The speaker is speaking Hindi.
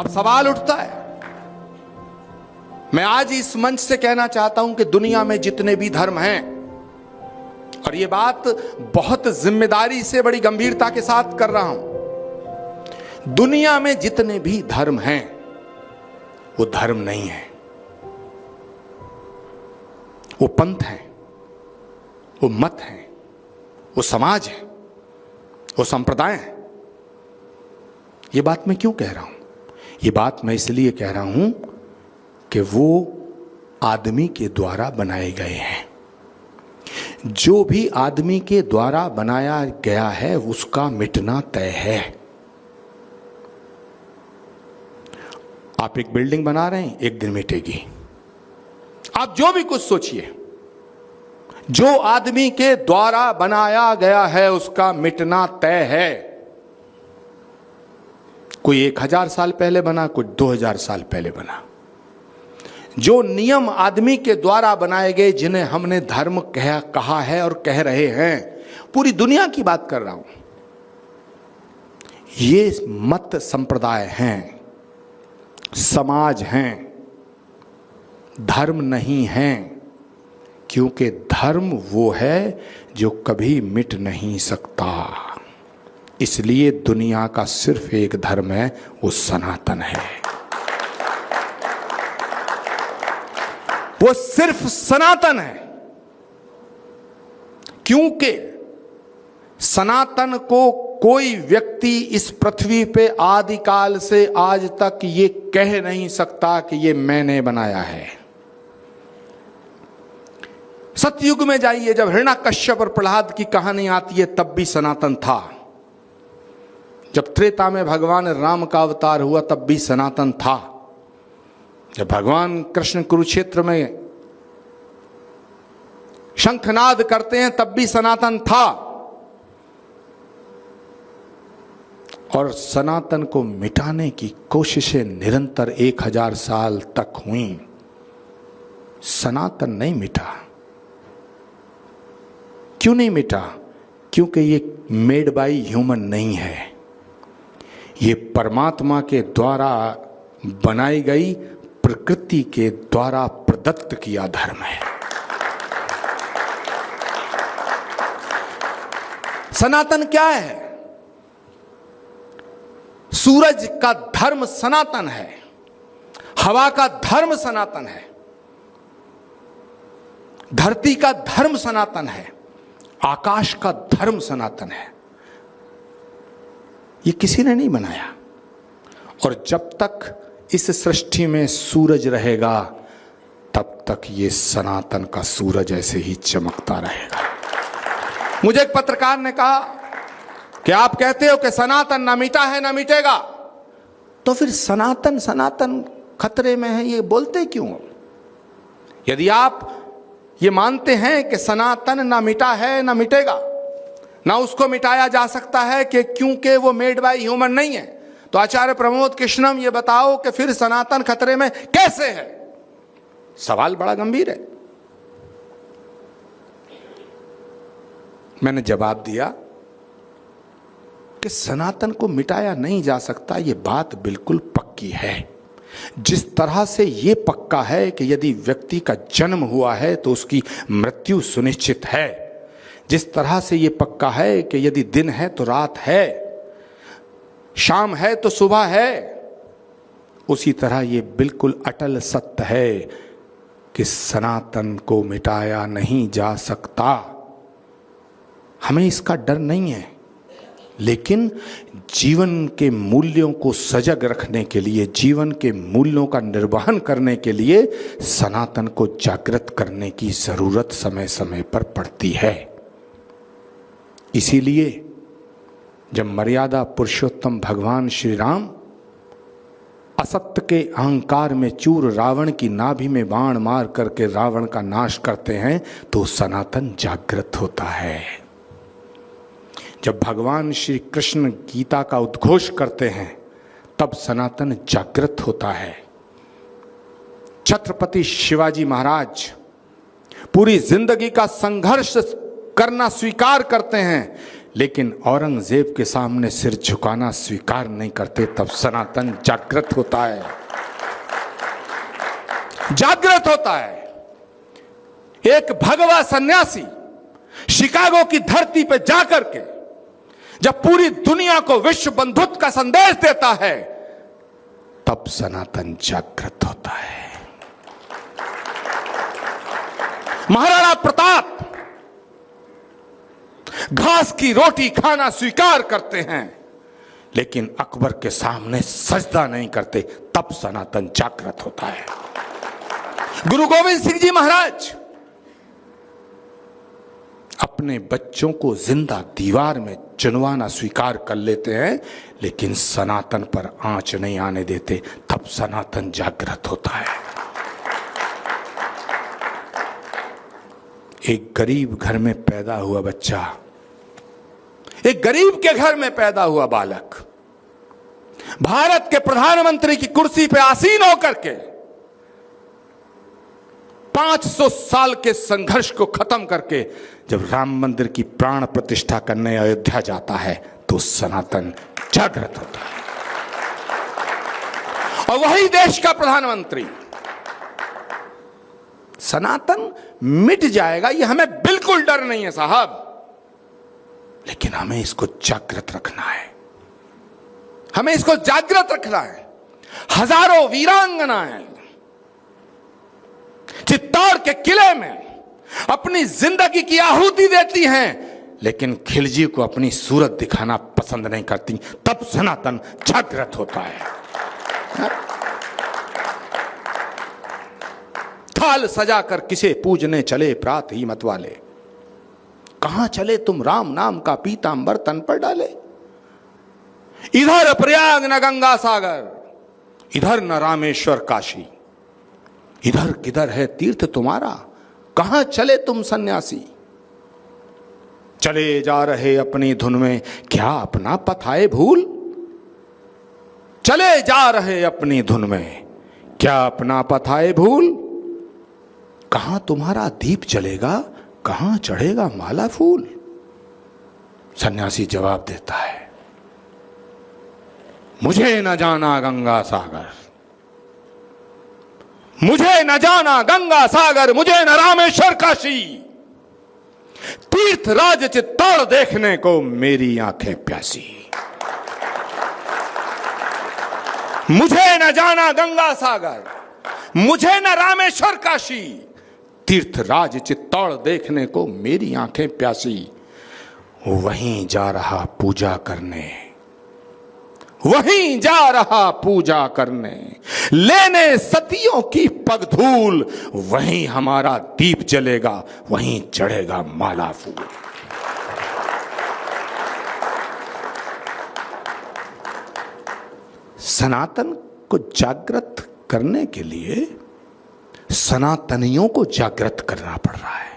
अब सवाल उठता है, मैं आज इस मंच से कहना चाहता हूं कि दुनिया में जितने भी धर्म हैं, और ये बात बहुत जिम्मेदारी से बड़ी गंभीरता के साथ कर रहा हूं, दुनिया में जितने भी धर्म हैं वो धर्म नहीं है, वो पंथ हैं, वो मत हैं, वो समाज है, वो संप्रदाय है। ये बात मैं क्यों कह रहा हूं? ये बात मैं इसलिए कह रहा हूं कि वो आदमी के द्वारा बनाए गए हैं। जो भी आदमी के द्वारा बनाया गया है उसका मिटना तय है। आप एक बिल्डिंग बना रहे हैं, एक दिन मिटेगी। आप जो भी कुछ सोचिए, जो आदमी के द्वारा बनाया गया है उसका मिटना तय है। कोई 1000 साल पहले बना, कोई 2000 साल पहले बना। जो नियम आदमी के द्वारा बनाए गए, जिन्हें हमने धर्म कहा है और कह रहे हैं, पूरी दुनिया की बात कर रहा हूं, ये मत संप्रदाय हैं, समाज हैं, धर्म नहीं हैं। क्योंकि धर्म वो है जो कभी मिट नहीं सकता। इसलिए दुनिया का सिर्फ एक धर्म है, वो सनातन है। वो सिर्फ सनातन है। क्योंकि सनातन को कोई व्यक्ति इस पृथ्वी पे आदिकाल से आज तक ये कह नहीं सकता कि ये मैंने बनाया है। सतयुग में जाइए, जब हिरण्यकश्यप और प्रहलाद की कहानी आती है, तब भी सनातन था। जब त्रेता में भगवान राम का अवतार हुआ, तब भी सनातन था। जब भगवान कृष्ण कुरुक्षेत्र में शंखनाद करते हैं, तब भी सनातन था। और सनातन को मिटाने की कोशिशें निरंतर 1000 साल तक हुई। सनातन नहीं मिटा। क्यों नहीं मिटा? क्योंकि ये मेड बाय ह्यूमन नहीं है, ये परमात्मा के द्वारा बनाई गई, प्रकृति के द्वारा प्रदत्त किया धर्म है। सनातन क्या है? सूरज का धर्म सनातन है, हवा का धर्म सनातन है, धरती का धर्म सनातन है, आकाश का धर्म सनातन है। ये किसी ने नहीं बनाया। और जब तक इस सृष्टि में सूरज रहेगा, तब तक ये सनातन का सूरज ऐसे ही चमकता रहेगा। मुझे एक पत्रकार ने कहा कि आप कहते हो कि सनातन ना मिटा है ना मिटेगा, तो फिर सनातन सनातन खतरे में है, ये बोलते क्यों? यदि आप ये मानते हैं कि सनातन ना मिटा है ना मिटेगा, ना उसको मिटाया जा सकता है कि क्योंकि वो मेड बाय ह्यूमन नहीं है, तो आचार्य प्रमोद कृष्णम ये बताओ कि फिर सनातन खतरे में कैसे है? सवाल बड़ा गंभीर है। मैंने जवाब दिया कि सनातन को मिटाया नहीं जा सकता, ये बात बिल्कुल पक्की है। जिस तरह से ये पक्का है कि यदि व्यक्ति का जन्म हुआ है तो उसकी मृत्यु सुनिश्चित है, जिस तरह से ये पक्का है कि यदि दिन है तो रात है, शाम है तो सुबह है, उसी तरह ये बिल्कुल अटल सत्य है कि सनातन को मिटाया नहीं जा सकता। हमें इसका डर नहीं है, लेकिन जीवन के मूल्यों को सजग रखने के लिए, जीवन के मूल्यों का निर्वहन करने के लिए सनातन को जागृत करने की जरूरत समय समय पर पड़ती है। इसीलिए जब मर्यादा पुरुषोत्तम भगवान श्री राम असत्य के अहंकार में चूर रावण की नाभि में बाण मार करके रावण का नाश करते हैं, तो सनातन जागृत होता है। जब भगवान श्री कृष्ण गीता का उद्घोष करते हैं, तब सनातन जागृत होता है। छत्रपति शिवाजी महाराज पूरी जिंदगी का संघर्ष करना स्वीकार करते हैं, लेकिन औरंगजेब के सामने सिर झुकाना स्वीकार नहीं करते, तब सनातन जागृत होता है, जागृत होता है। एक भगवा सन्यासी शिकागो की धरती पर जाकर के जब पूरी दुनिया को विश्व बंधुत्व का संदेश देता है, तब सनातन जागृत होता है। महाराणा प्रताप घास की रोटी खाना स्वीकार करते हैं, लेकिन अकबर के सामने सजदा नहीं करते, तब सनातन जागृत होता है। गुरु गोविंद सिंह जी महाराज अपने बच्चों को जिंदा दीवार में चुनवाना स्वीकार कर लेते हैं, लेकिन सनातन पर आंच नहीं आने देते, तब सनातन जागृत होता है। एक गरीब घर में पैदा हुआ बच्चा, एक गरीब के घर में पैदा हुआ बालक भारत के प्रधानमंत्री की कुर्सी पर आसीन होकर के 500 साल के संघर्ष को खत्म करके जब राम मंदिर की प्राण प्रतिष्ठा करने अयोध्या जाता है, तो सनातन जागृत होता है। और वही देश का प्रधानमंत्री, सनातन मिट जाएगा ये हमें बिल्कुल डर नहीं है साहब, लेकिन हमें इसको जागृत रखना है, हमें इसको जागृत रखना है। हजारों वीरांगनाएं चित्तौड़ के किले में अपनी जिंदगी की आहुति देती हैं, लेकिन खिलजी को अपनी सूरत दिखाना पसंद नहीं करती, तब सनातन जागृत होता है। थाल सजाकर किसे पूजने चले प्रात ही मत वाले, कहां चले तुम राम नाम का पीतांबर तन पर डाले। इधर प्रयाग न गंगा सागर, इधर न रामेश्वर काशी, इधर किधर है तीर्थ तुम्हारा, कहां चले तुम सन्यासी। चले जा रहे अपनी धुन में, क्या अपना पथ आए भूल। चले जा रहे अपनी धुन में, क्या अपना पथ आए भूल। कहां तुम्हारा दीप जलेगा, कहां चढ़ेगा माला फूल। सन्यासी जवाब देता है, मुझे न जाना गंगा सागर, मुझे न जाना गंगा सागर, मुझे न रामेश्वर काशी। तीर्थ राज चित्तौड़ देखने को मेरी आंखें प्यासी। मुझे न जाना गंगा सागर, मुझे न रामेश्वर काशी। तीर्थ राज चित्तौड़ देखने को मेरी आंखें प्यासी। वहीं जा रहा पूजा करने, वहीं जा रहा पूजा करने, लेने सतियों की पगधूल। वहीं हमारा दीप जलेगा, वहीं चढ़ेगा माला फूल। सनातन को जागृत करने के लिए सनातनियों को जागृत करना पड़ रहा है।